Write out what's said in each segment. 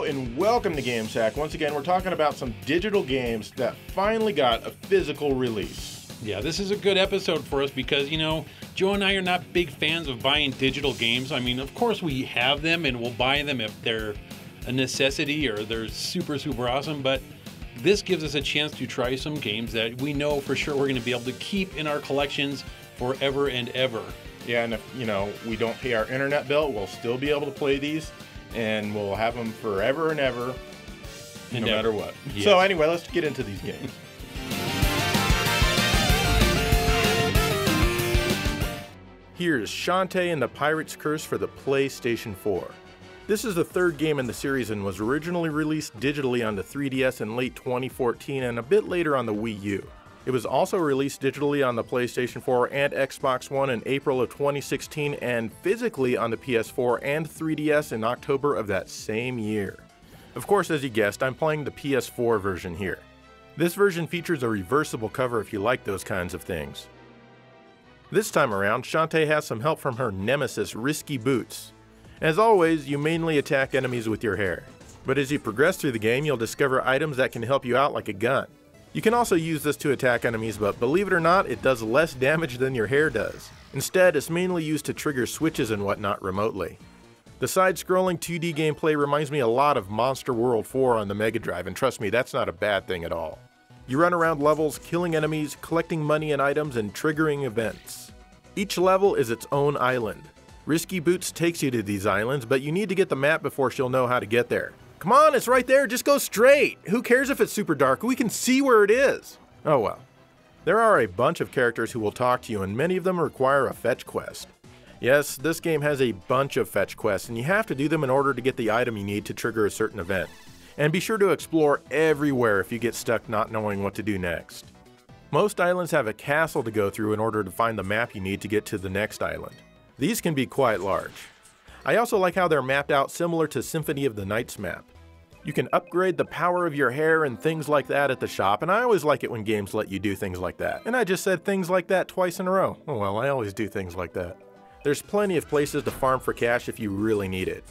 Hello and welcome to GameSack. Once again, we're talking about some digital games that finally got a physical release. Yeah, this is a good episode for us because, you know, Joe and I are not big fans of buying digital games. I mean, of course we have them and we'll buy them if they're a necessity or they're super, super awesome, but this gives us a chance to try some games that we know for sure we're going to be able to keep in our collections forever and ever. Yeah, and if, we don't pay our internet bill, we'll still be able to play these, and we'll have them forever and ever, no matter what. Yes. So anyway, let's get into these games. Here's Shantae and the Pirate's Curse for the PlayStation 4. This is the third game in the series and was originally released digitally on the 3DS in late 2014 and a bit later on the Wii U. It was also released digitally on the PlayStation 4 and Xbox One in April of 2016 and physically on the PS4 and 3DS in October of that same year. Of course, as you guessed, I'm playing the PS4 version here. This version features a reversible cover if you like those kinds of things. This time around, Shantae has some help from her nemesis, Risky Boots. As always, you mainly attack enemies with your hair. But as you progress through the game, you'll discover items that can help you out like a gun. You can also use this to attack enemies, but believe it or not, it does less damage than your hair does. Instead, it's mainly used to trigger switches and whatnot remotely. The side-scrolling 2D gameplay reminds me a lot of Monster World 4 on the Mega Drive, and trust me, that's not a bad thing at all. You run around levels, killing enemies, collecting money and items, and triggering events. Each level is its own island. Risky Boots takes you to these islands, but you need to get the map before she'll know how to get there. Come on, it's right there, just go straight! Who cares if it's super dark? We can see where it is! Oh well. There are a bunch of characters who will talk to you, and many of them require a fetch quest. Yes, this game has a bunch of fetch quests, and you have to do them in order to get the item you need to trigger a certain event. And be sure to explore everywhere if you get stuck not knowing what to do next. Most islands have a castle to go through in order to find the map you need to get to the next island. These can be quite large. I also like how they're mapped out similar to Symphony of the Night's map. You can upgrade the power of your hair and things like that at the shop, and I always like it when games let you do things like that. And I just said things like that twice in a row. Oh well, I always do things like that. There's plenty of places to farm for cash if you really need it.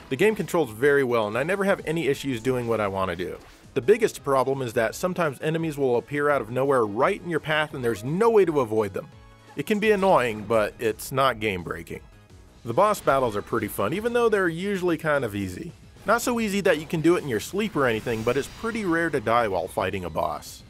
The game controls very well, and I never have any issues doing what I want to do. The biggest problem is that sometimes enemies will appear out of nowhere right in your path and there's no way to avoid them. It can be annoying, but it's not game-breaking. The boss battles are pretty fun, even though they're usually kind of easy. Not so easy that you can do it in your sleep or anything, but it's pretty rare to die while fighting a boss.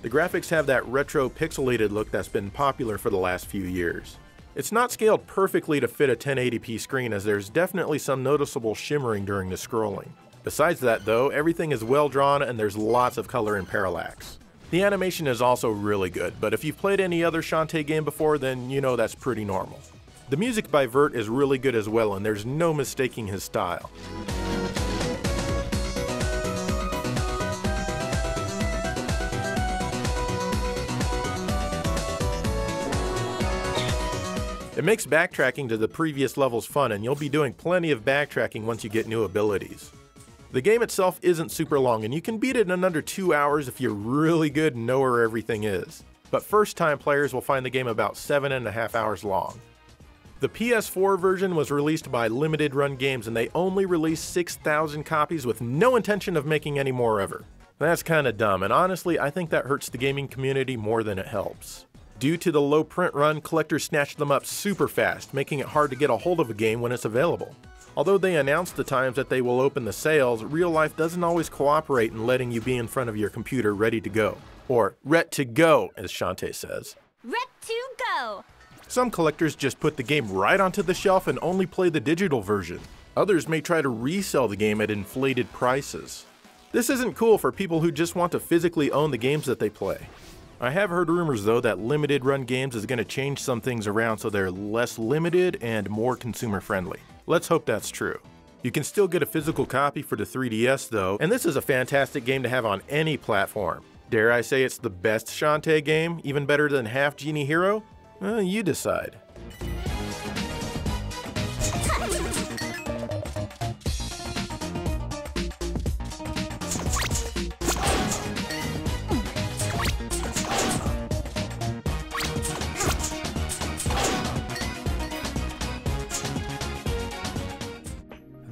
The graphics have that retro pixelated look that's been popular for the last few years. It's not scaled perfectly to fit a 1080p screen, as there's definitely some noticeable shimmering during the scrolling. Besides that though, everything is well drawn and there's lots of color and parallax. The animation is also really good, but if you've played any other Shantae game before, then you know that's pretty normal. The music by Vert is really good as well, and there's no mistaking his style. It makes backtracking to the previous levels fun, and you'll be doing plenty of backtracking once you get new abilities. The game itself isn't super long, and you can beat it in under 2 hours if you're really good and know where everything is. But first-time players will find the game about 7.5 hours long. The PS4 version was released by Limited Run Games, and they only released 6,000 copies with no intention of making any more ever. That's kinda dumb, and honestly, I think that hurts the gaming community more than it helps. Due to the low print run, collectors snatch them up super fast, making it hard to get a hold of a game when it's available. Although they announce the times that they will open the sales, real life doesn't always cooperate in letting you be in front of your computer ready to go. Or, ret to go, as Shantae says. Ret to go! Some collectors just put the game right onto the shelf and only play the digital version. Others may try to resell the game at inflated prices. This isn't cool for people who just want to physically own the games that they play. I have heard rumors though that Limited Run Games is going to change some things around so they're less limited and more consumer friendly. Let's hope that's true. You can still get a physical copy for the 3DS though, and this is a fantastic game to have on any platform. Dare I say it's the best Shantae game, even better than Half Genie Hero? You decide.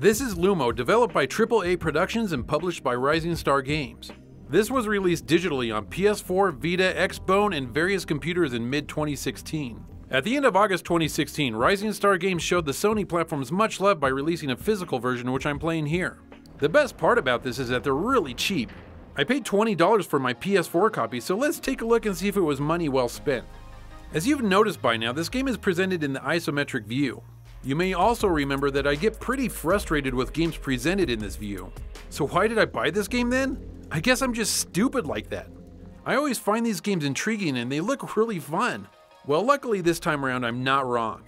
This is Lumo, developed by AAA Productions and published by Rising Star Games. This was released digitally on PS4, Vita, Xbone, and various computers in mid-2016. At the end of August 2016, Rising Star Games showed the Sony platforms much love by releasing a physical version, which I'm playing here. The best part about this is that they're really cheap. I paid $20 for my PS4 copy, so let's take a look and see if it was money well spent. As you've noticed by now, this game is presented in the isometric view. You may also remember that I get pretty frustrated with games presented in this view. So why did I buy this game then? I guess I'm just stupid like that. I always find these games intriguing and they look really fun. Well, luckily this time around I'm not wrong.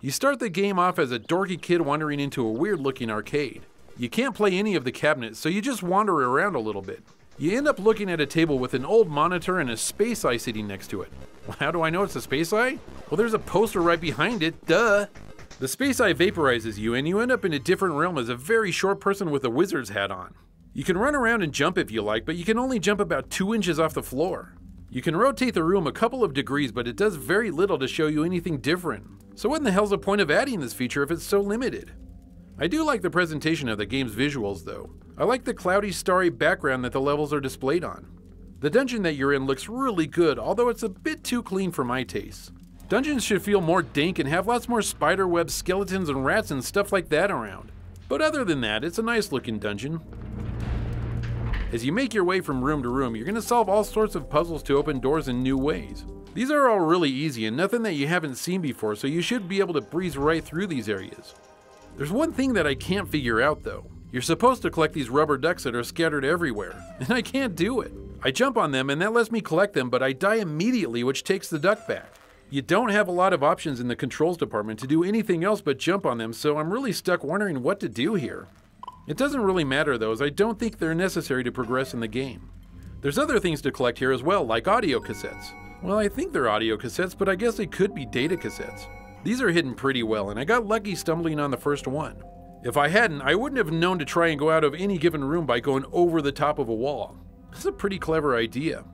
You start the game off as a dorky kid wandering into a weird looking arcade. You can't play any of the cabinets, so you just wander around a little bit. You end up looking at a table with an old monitor and a space eye sitting next to it. How do I know it's a space eye? Well, there's a poster right behind it, duh! The space eye vaporizes you and you end up in a different realm as a very short person with a wizard's hat on. You can run around and jump if you like, but you can only jump about 2 inches off the floor. You can rotate the room a couple of degrees, but it does very little to show you anything different. So what in the hell's the point of adding this feature if it's so limited? I do like the presentation of the game's visuals though. I like the cloudy, starry background that the levels are displayed on. The dungeon that you're in looks really good, although it's a bit too clean for my taste. Dungeons should feel more dank and have lots more spider webs, skeletons, and rats and stuff like that around. But other than that, it's a nice looking dungeon. As you make your way from room to room, you're going to solve all sorts of puzzles to open doors in new ways. These are all really easy and nothing that you haven't seen before, so you should be able to breeze right through these areas. There's one thing that I can't figure out though. You're supposed to collect these rubber ducks that are scattered everywhere, and I can't do it. I jump on them and that lets me collect them, but I die immediately, which takes the duck back. You don't have a lot of options in the controls department to do anything else but jump on them, so I'm really stuck wondering what to do here. It doesn't really matter though, as I don't think they're necessary to progress in the game. There's other things to collect here as well, like audio cassettes. Well, I think they're audio cassettes, but I guess they could be data cassettes. These are hidden pretty well, and I got lucky stumbling on the first one. If I hadn't, I wouldn't have known to try and go out of any given room by going over the top of a wall. It's a pretty clever idea.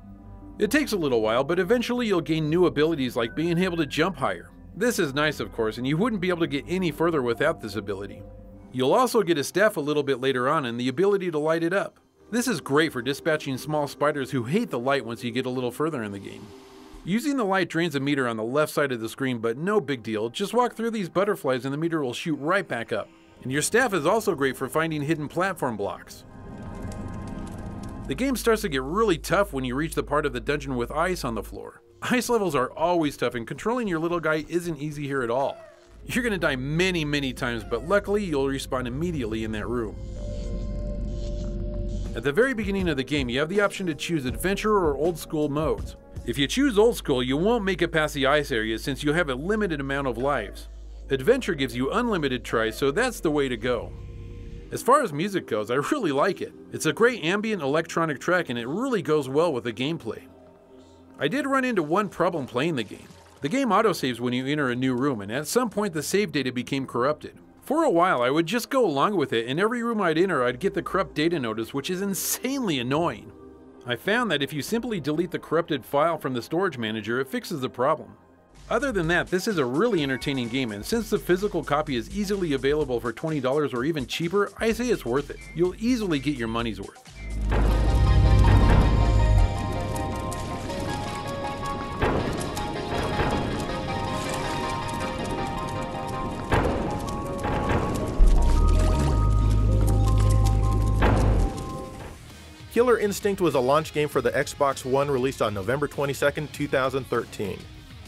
It takes a little while, but eventually you'll gain new abilities like being able to jump higher. This is nice, of course, and you wouldn't be able to get any further without this ability. You'll also get a staff a little bit later on and the ability to light it up. This is great for dispatching small spiders who hate the light once you get a little further in the game. Using the light drains a meter on the left side of the screen, but no big deal. Just walk through these butterflies and the meter will shoot right back up. And your staff is also great for finding hidden platform blocks. The game starts to get really tough when you reach the part of the dungeon with ice on the floor. Ice levels are always tough and controlling your little guy isn't easy here at all. You're going to die many times, but luckily you'll respawn immediately in that room. At the very beginning of the game, you have the option to choose adventure or old school modes. If you choose old school, you won't make it past the ice area since you have a limited amount of lives. Adventure gives you unlimited tries, so that's the way to go. As far as music goes, I really like it. It's a great ambient electronic track and it really goes well with the gameplay. I did run into one problem playing the game. The game autosaves when you enter a new room, and at some point the save data became corrupted. For a while I would just go along with it, and every room I'd enter I'd get the corrupt data notice, which is insanely annoying. I found that if you simply delete the corrupted file from the storage manager, it fixes the problem. Other than that, this is a really entertaining game, and since the physical copy is easily available for $20 or even cheaper, I say it's worth it. You'll easily get your money's worth. Killer Instinct was a launch game for the Xbox One released on November 22, 2013.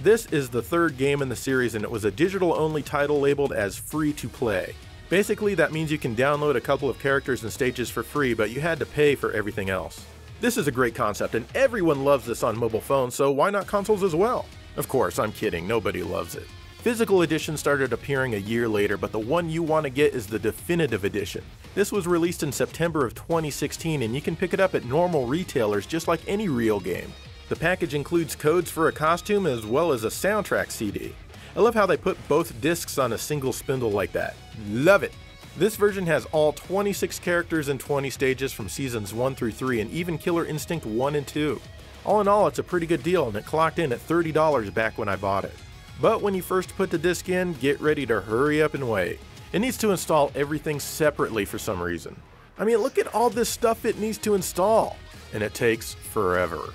This is the third game in the series and it was a digital-only title labeled as free to play. Basically, that means you can download a couple of characters and stages for free, but you had to pay for everything else. This is a great concept and everyone loves this on mobile phones, so why not consoles as well? Of course, I'm kidding, nobody loves it. Physical editions started appearing a year later, but the one you want to get is the Definitive Edition. This was released in September of 2016 and you can pick it up at normal retailers just like any real game. The package includes codes for a costume as well as a soundtrack CD. I love how they put both discs on a single spindle like that. Love it! This version has all 26 characters and 20 stages from seasons 1 through 3 and even Killer Instinct 1 and 2. All in all, it's a pretty good deal and it clocked in at $30 back when I bought it. But when you first put the disc in, get ready to hurry up and wait. It needs to install everything separately for some reason. I mean, look at all this stuff it needs to install, and it takes forever.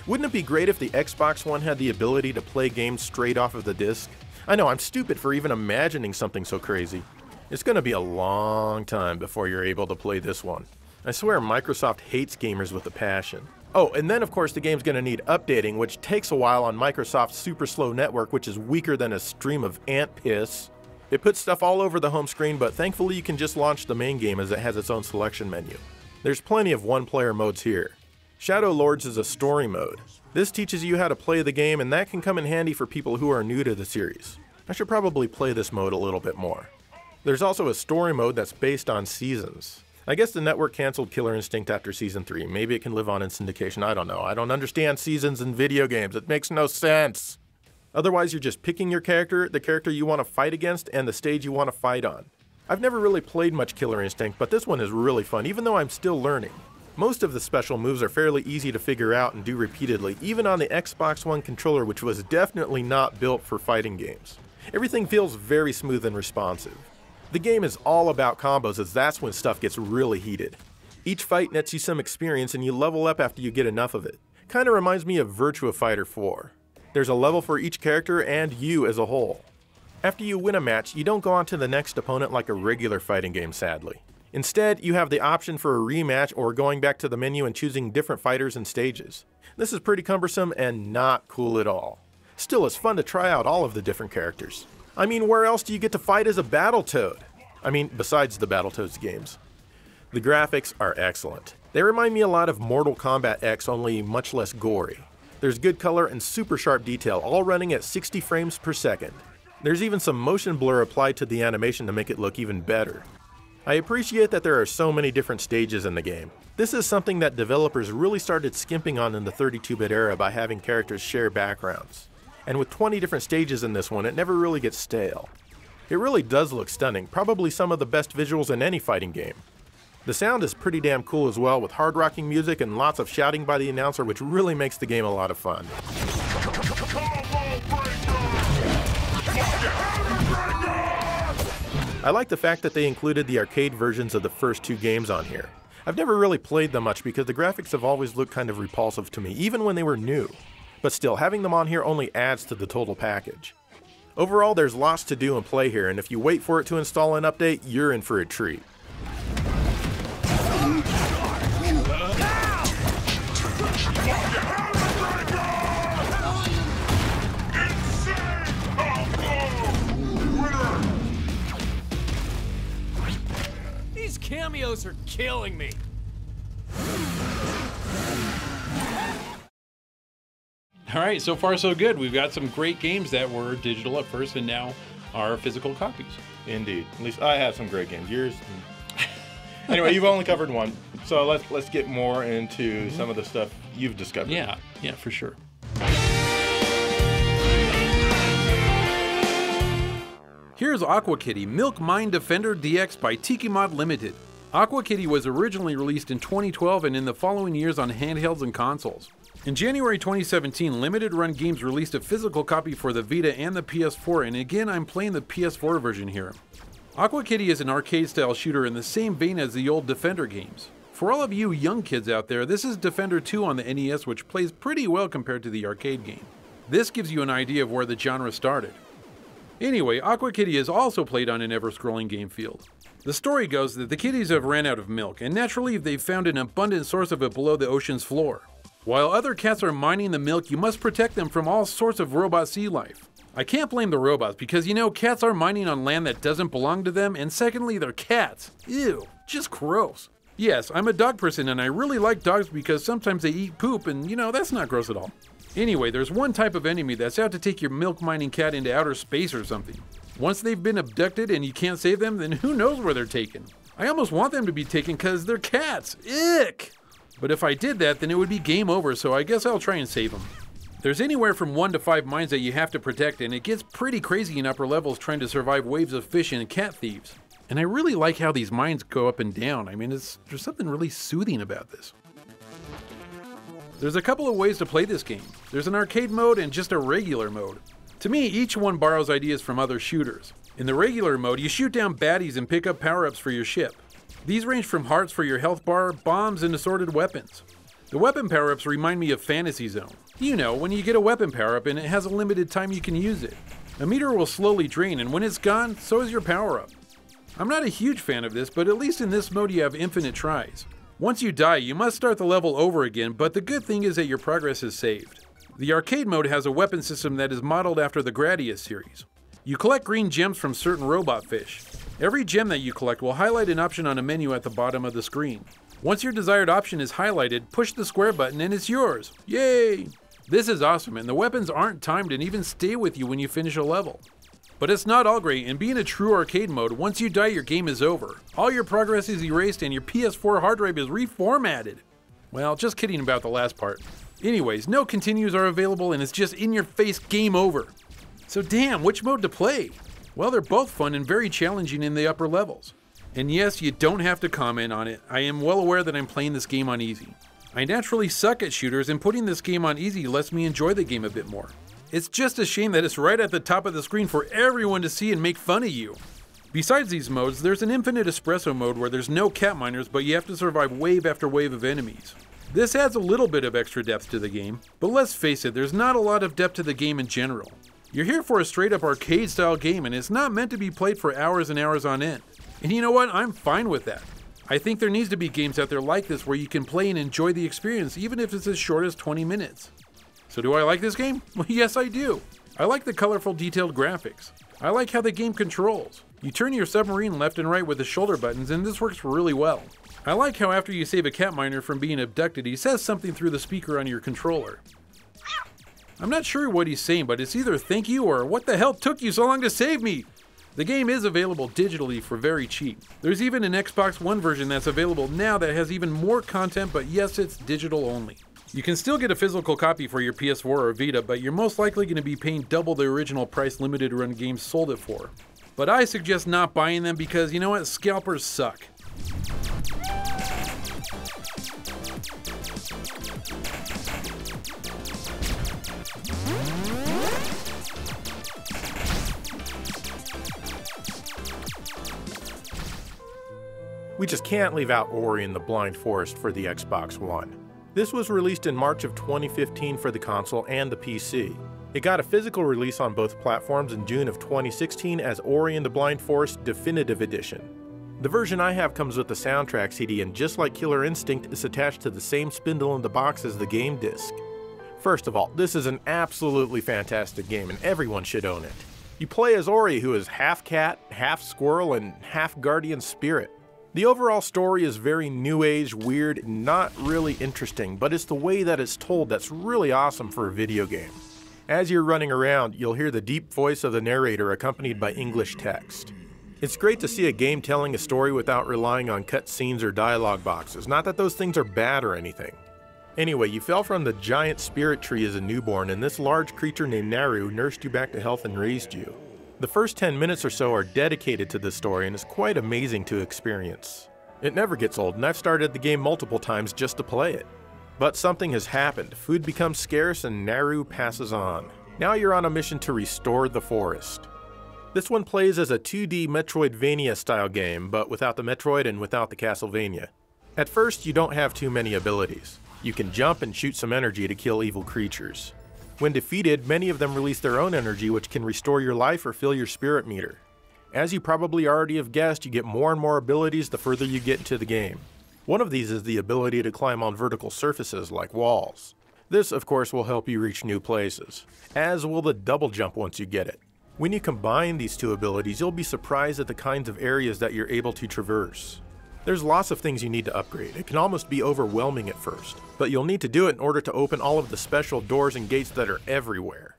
Wouldn't it be great if the Xbox One had the ability to play games straight off of the disc? I know, I'm stupid for even imagining something so crazy. It's gonna be a long time before you're able to play this one. I swear Microsoft hates gamers with a passion. Oh, and then of course the game's gonna need updating, which takes a while on Microsoft's super slow network, which is weaker than a stream of ant piss. It puts stuff all over the home screen, but thankfully you can just launch the main game as it has its own selection menu. There's plenty of one-player modes here. Shadow Lords is a story mode. This teaches you how to play the game, and that can come in handy for people who are new to the series. I should probably play this mode a little bit more. There's also a story mode that's based on seasons. I guess the network canceled Killer Instinct after Season 3. Maybe it can live on in syndication, I don't know. I don't understand seasons in video games, it makes no sense. Otherwise, you're just picking your character, the character you want to fight against, and the stage you want to fight on. I've never really played much Killer Instinct, but this one is really fun, even though I'm still learning. Most of the special moves are fairly easy to figure out and do repeatedly, even on the Xbox One controller, which was definitely not built for fighting games. Everything feels very smooth and responsive. The game is all about combos, as that's when stuff gets really heated. Each fight nets you some experience and you level up after you get enough of it. Kinda reminds me of Virtua Fighter 4. There's a level for each character and you as a whole. After you win a match, you don't go on to the next opponent like a regular fighting game, sadly. Instead, you have the option for a rematch or going back to the menu and choosing different fighters and stages. This is pretty cumbersome and not cool at all. Still, it's fun to try out all of the different characters. I mean, where else do you get to fight as a Battletoad? I mean, besides the Battletoads games. The graphics are excellent. They remind me a lot of Mortal Kombat X, only much less gory. There's good color and super sharp detail, all running at 60 frames per second. There's even some motion blur applied to the animation to make it look even better. I appreciate that there are so many different stages in the game. This is something that developers really started skimping on in the 32-bit era by having characters share backgrounds. And with 20 different stages in this one, it never really gets stale. It really does look stunning, probably some of the best visuals in any fighting game. The sound is pretty damn cool as well, with hard-rocking music and lots of shouting by the announcer, which really makes the game a lot of fun. I like the fact that they included the arcade versions of the first two games on here. I've never really played them much because the graphics have always looked kind of repulsive to me, even when they were new. But still, having them on here only adds to the total package. Overall, there's lots to do and play here, and if you wait for it to install and update, you're in for a treat. These cameos are killing me. All right, so far so good. We've got some great games that were digital at first and now are physical copies. Indeed. At least I have some great games. Yours. Anyway, you've only covered one, so let's get more into some of the stuff you've discovered. Yeah, for sure. Here's Aqua Kitty Milk Mine Defender DX by Tiki Mod Limited. Aqua Kitty was originally released in 2012 and in the following years on handhelds and consoles. In January 2017, Limited Run Games released a physical copy for the Vita and the PS4, and again I'm playing the PS4 version here. Aqua Kitty is an arcade-style shooter in the same vein as the old Defender games. For all of you young kids out there, this is Defender 2 on the NES, which plays pretty well compared to the arcade game. This gives you an idea of where the genre started. Anyway, Aqua Kitty is also played on an ever-scrolling game field. The story goes that the kitties have ran out of milk, and naturally they've found an abundant source of it below the ocean's floor. While other cats are mining the milk, you must protect them from all sorts of robot sea life. I can't blame the robots because, you know, cats are mining on land that doesn't belong to them, and secondly, they're cats. Ew, just gross. Yes, I'm a dog person and I really like dogs because sometimes they eat poop and, you know, that's not gross at all. Anyway, there's one type of enemy that's out to take your milk mining cat into outer space or something. Once they've been abducted and you can't save them, then who knows where they're taken. I almost want them to be taken because they're cats. Ick! But if I did that, then it would be game over, so I guess I'll try and save them. There's anywhere from 1 to 5 mines that you have to protect, and it gets pretty crazy in upper levels trying to survive waves of fish and cat thieves. And I really like how these mines go up and down. I mean, there's something really soothing about this. There's a couple of ways to play this game. There's an arcade mode and just a regular mode. To me, each one borrows ideas from other shooters. In the regular mode, you shoot down baddies and pick up power-ups for your ship. These range from hearts for your health bar, bombs, and assorted weapons. The weapon power-ups remind me of Fantasy Zone. You know, when you get a weapon power-up and it has a limited time you can use it. A meter will slowly drain, and when it's gone, so is your power-up. I'm not a huge fan of this, but at least in this mode you have infinite tries. Once you die, you must start the level over again, but the good thing is that your progress is saved. The arcade mode has a weapon system that is modeled after the Gradius series. You collect green gems from certain robot fish. Every gem that you collect will highlight an option on a menu at the bottom of the screen. Once your desired option is highlighted, push the square button and it's yours. Yay! This is awesome, and the weapons aren't timed and even stay with you when you finish a level. But it's not all great, and being a true arcade mode, once you die your game is over. All your progress is erased and your PS4 hard drive is reformatted. Well, just kidding about the last part. Anyways, no continues are available and it's just in your face game over. So damn, which mode to play? Well, they're both fun and very challenging in the upper levels. And yes, you don't have to comment on it. I am well aware that I'm playing this game on easy. I naturally suck at shooters, and putting this game on easy lets me enjoy the game a bit more. It's just a shame that it's right at the top of the screen for everyone to see and make fun of you. Besides these modes, there's an infinite espresso mode where there's no cat miners, but you have to survive wave after wave of enemies. This adds a little bit of extra depth to the game, but let's face it, there's not a lot of depth to the game in general. You're here for a straight up arcade style game, and it's not meant to be played for hours and hours on end. And you know what? I'm fine with that. I think there needs to be games out there like this where you can play and enjoy the experience even if it's as short as 20 minutes. So do I like this game? Well, yes I do. I like the colorful detailed graphics. I like how the game controls. You turn your submarine left and right with the shoulder buttons, and this works really well. I like how after you save a cat miner from being abducted, he says something through the speaker on your controller. I'm not sure what he's saying, but it's either thank you or what the hell took you so long to save me? The game is available digitally for very cheap. There's even an Xbox One version that's available now that has even more content, but yes, it's digital only. You can still get a physical copy for your PS4 or Vita, but you're most likely going to be paying double the original price limited run games sold it for. But I suggest not buying them because, you know what, scalpers suck. We just can't leave out Ori and the Blind Forest for the Xbox One. This was released in March of 2015 for the console and the PC. It got a physical release on both platforms in June of 2016 as Ori and the Blind Forest Definitive Edition. The version I have comes with the soundtrack CD, and just like Killer Instinct, is attached to the same spindle in the box as the game disc. First of all, this is an absolutely fantastic game and everyone should own it. You play as Ori, who is half cat, half squirrel, and half guardian spirit. The overall story is very new age, weird, not really interesting, but it's the way that it's told that's really awesome for a video game. As you're running around, you'll hear the deep voice of the narrator accompanied by English text. It's great to see a game telling a story without relying on cutscenes or dialogue boxes, not that those things are bad or anything. Anyway, you fell from the giant spirit tree as a newborn, and this large creature named Naru nursed you back to health and raised you. The first 10 minutes or so are dedicated to this story and is quite amazing to experience. It never gets old, and I've started the game multiple times just to play it. But something has happened. Food becomes scarce and Naru passes on. Now you're on a mission to restore the forest. This one plays as a 2D Metroidvania style game, but without the Metroid and without the Castlevania. At first, you don't have too many abilities. You can jump and shoot some energy to kill evil creatures. When defeated, many of them release their own energy, which can restore your life or fill your spirit meter. As you probably already have guessed, you get more and more abilities the further you get into the game. One of these is the ability to climb on vertical surfaces like walls. This, of course, will help you reach new places, as will the double jump once you get it. When you combine these two abilities, you'll be surprised at the kinds of areas that you're able to traverse. There's lots of things you need to upgrade. It can almost be overwhelming at first, but you'll need to do it in order to open all of the special doors and gates that are everywhere.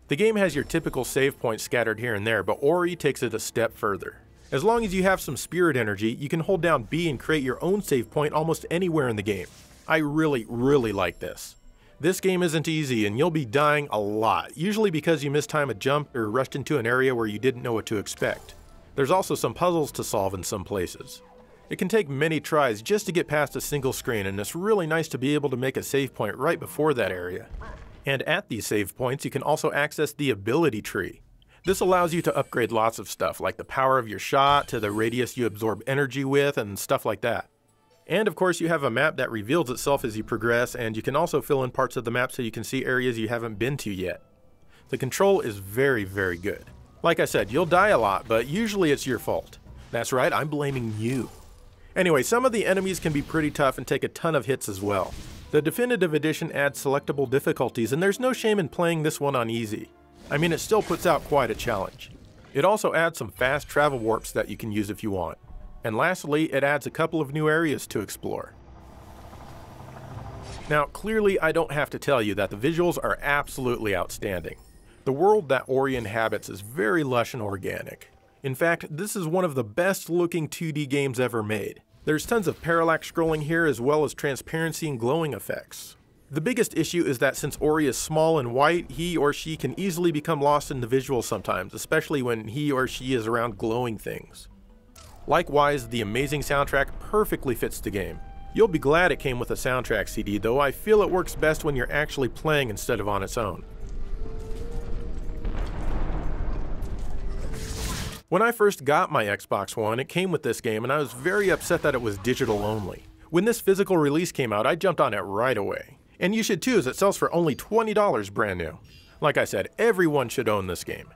The game has your typical save points scattered here and there, but Ori takes it a step further. As long as you have some spirit energy, you can hold down B and create your own save point almost anywhere in the game. I really like this. This game isn't easy and you'll be dying a lot, usually because you mistime a jump or rushed into an area where you didn't know what to expect. There's also some puzzles to solve in some places. It can take many tries just to get past a single screen, and it's really nice to be able to make a save point right before that area. And at these save points, you can also access the ability tree. This allows you to upgrade lots of stuff, like the power of your shot to the radius you absorb energy with and stuff like that. And of course you have a map that reveals itself as you progress, and you can also fill in parts of the map so you can see areas you haven't been to yet. The control is very, very good. Like I said, you'll die a lot, but usually it's your fault. That's right, I'm blaming you. Anyway, some of the enemies can be pretty tough and take a ton of hits as well. The Definitive Edition adds selectable difficulties, and there's no shame in playing this one on easy. I mean, it still puts out quite a challenge. It also adds some fast travel warps that you can use if you want. And lastly, it adds a couple of new areas to explore. Now, clearly I don't have to tell you that the visuals are absolutely outstanding. The world that Ori inhabits is very lush and organic. In fact, this is one of the best looking 2D games ever made. There's tons of parallax scrolling here as well as transparency and glowing effects. The biggest issue is that since Ori is small and white, he or she can easily become lost in the visuals sometimes, especially when he or she is around glowing things. Likewise, the amazing soundtrack perfectly fits the game. You'll be glad it came with a soundtrack CD, though I feel it works best when you're actually playing instead of on its own. When I first got my Xbox One, it came with this game and I was very upset that it was digital only. When this physical release came out, I jumped on it right away. And you should too, as it sells for only $20 brand new. Like I said, everyone should own this game.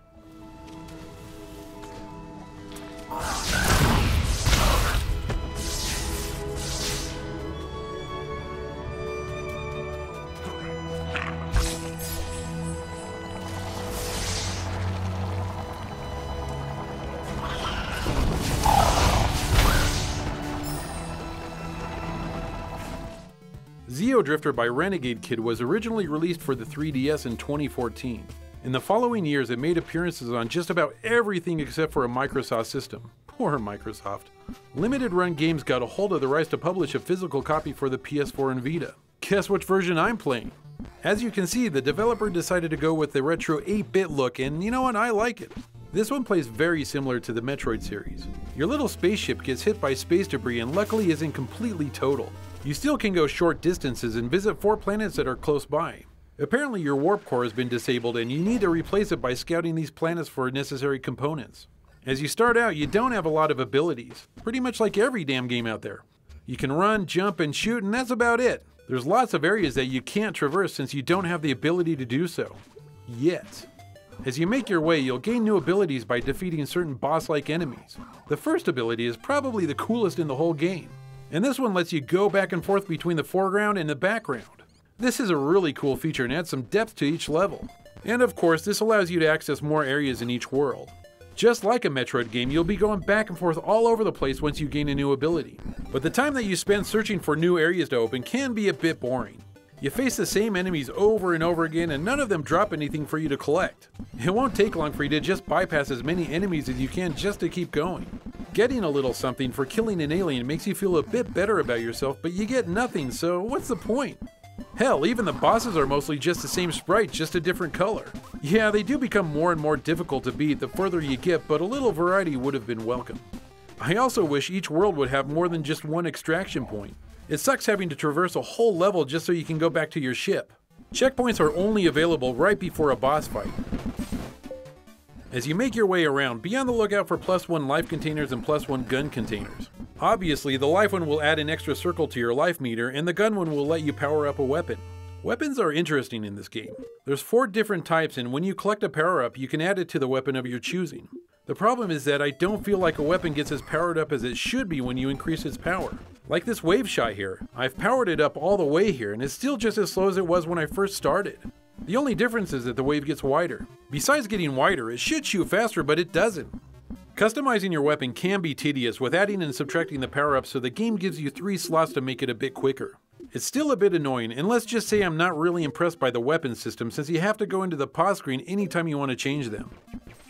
Xeodrifter by Renegade Kid was originally released for the 3DS in 2014. In the following years, it made appearances on just about everything except for a Microsoft system. Poor Microsoft. Limited Run Games got a hold of the rights to publish a physical copy for the PS4 and Vita. Guess which version I'm playing? As you can see, the developer decided to go with the retro 8-bit look, and you know what, I like it. This one plays very similar to the Metroid series. Your little spaceship gets hit by space debris and luckily isn't completely total. You still can go short distances and visit 4 planets that are close by. Apparently your warp core has been disabled and you need to replace it by scouting these planets for necessary components. As you start out, you don't have a lot of abilities, pretty much like every damn game out there. You can run, jump, and shoot, and that's about it. There's lots of areas that you can't traverse since you don't have the ability to do so. Yet. As you make your way, you'll gain new abilities by defeating certain boss-like enemies. The first ability is probably the coolest in the whole game, and this one lets you go back and forth between the foreground and the background. This is a really cool feature and adds some depth to each level. And of course, this allows you to access more areas in each world. Just like a Metroid game, you'll be going back and forth all over the place once you gain a new ability. But the time that you spend searching for new areas to open can be a bit boring. You face the same enemies over and over again and none of them drop anything for you to collect. It won't take long for you to just bypass as many enemies as you can just to keep going. Getting a little something for killing an alien makes you feel a bit better about yourself, but you get nothing, so what's the point? Hell, even the bosses are mostly just the same sprite, just a different color. Yeah, they do become more and more difficult to beat the further you get, but a little variety would have been welcome. I also wish each world would have more than just one extraction point. It sucks having to traverse a whole level just so you can go back to your ship. Checkpoints are only available right before a boss fight. As you make your way around, be on the lookout for +1 life containers and +1 gun containers. Obviously, the life one will add an extra circle to your life meter, and the gun one will let you power up a weapon. Weapons are interesting in this game. There's 4 different types, and when you collect a power-up, you can add it to the weapon of your choosing. The problem is that I don't feel like a weapon gets as powered up as it should be when you increase its power. Like this wave shot here, I've powered it up all the way here, and it's still just as slow as it was when I first started. The only difference is that the wave gets wider. Besides getting wider, it should shoot faster, but it doesn't. Customizing your weapon can be tedious with adding and subtracting the power-ups, so the game gives you 3 slots to make it a bit quicker. It's still a bit annoying, and let's just say I'm not really impressed by the weapon system since you have to go into the pause screen anytime you want to change them.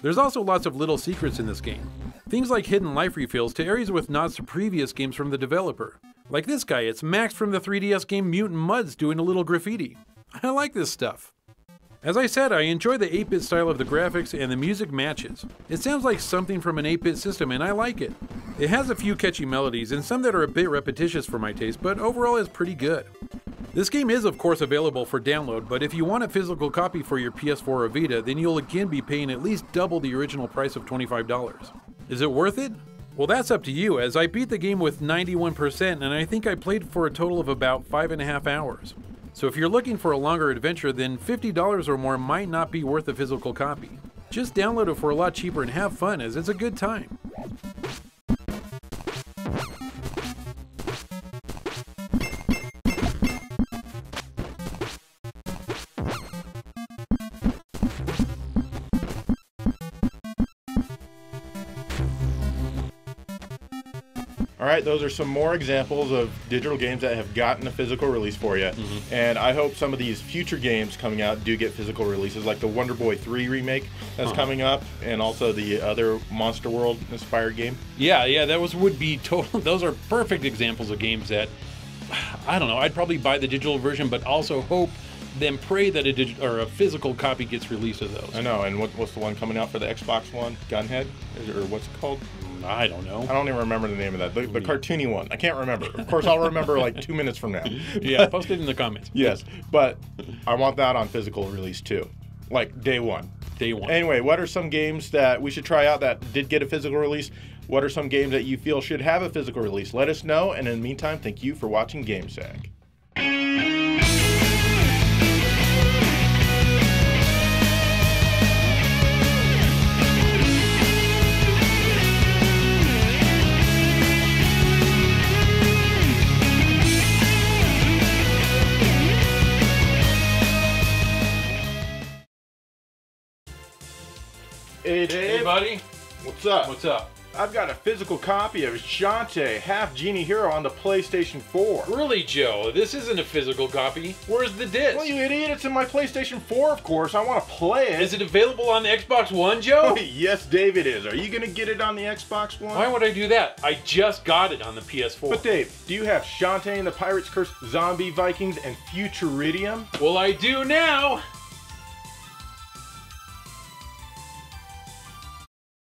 There's also lots of little secrets in this game. Things like hidden life refills to areas with nods to previous games from the developer. Like this guy, it's Max from the 3DS game Mutant Mudds doing a little graffiti. I like this stuff. As I said, I enjoy the 8-bit style of the graphics and the music matches. It sounds like something from an 8-bit system and I like it. It has a few catchy melodies and some that are a bit repetitious for my taste, but overall it's pretty good. This game is of course available for download, but if you want a physical copy for your PS4 or Vita, then you'll again be paying at least double the original price of $25. Is it worth it? Well, that's up to you, as I beat the game with 91% and I think I played for a total of about 5.5 hours. So if you're looking for a longer adventure, then $50 or more might not be worth a physical copy. Just download it for a lot cheaper and have fun, as it's a good time. Alright, those are some more examples of digital games that have gotten a physical release for you. And I hope some of these future games coming out do get physical releases, like the Wonder Boy 3 remake that's coming up, and also the other Monster World inspired game. Yeah, would be total. Those are perfect examples of games that, I don't know, I'd probably buy the digital version, but also hope, then pray that a physical copy gets released of those. I know, and what's the one coming out for the Xbox One? Gunhead? Or what's it called? I don't know. I don't even remember the name of that. The cartoony one. I can't remember. Of course, I'll remember like 2 minutes from now. Yeah, post it in the comments. Yes, but I want that on physical release too. Like day one. Day one. Anyway, what are some games that we should try out that did get a physical release? What are some games that you feel should have a physical release? Let us know, and in the meantime, thank you for watching GameSack. Hey, Dave. Hey, buddy. What's up? What's up? I've got a physical copy of Shantae, Half Genie Hero on the PlayStation 4. Really, Joe? This isn't a physical copy. Where's the disc? Well, you idiot, it's in my PlayStation 4, of course. I want to play it. Is it available on the Xbox One, Joe? Yes, Dave, it is. Are you going to get it on the Xbox One? Why would I do that? I just got it on the PS4. But Dave, do you have Shantae and the Pirate's Curse, Zombie Vikings, and Futuridium? Well, I do now.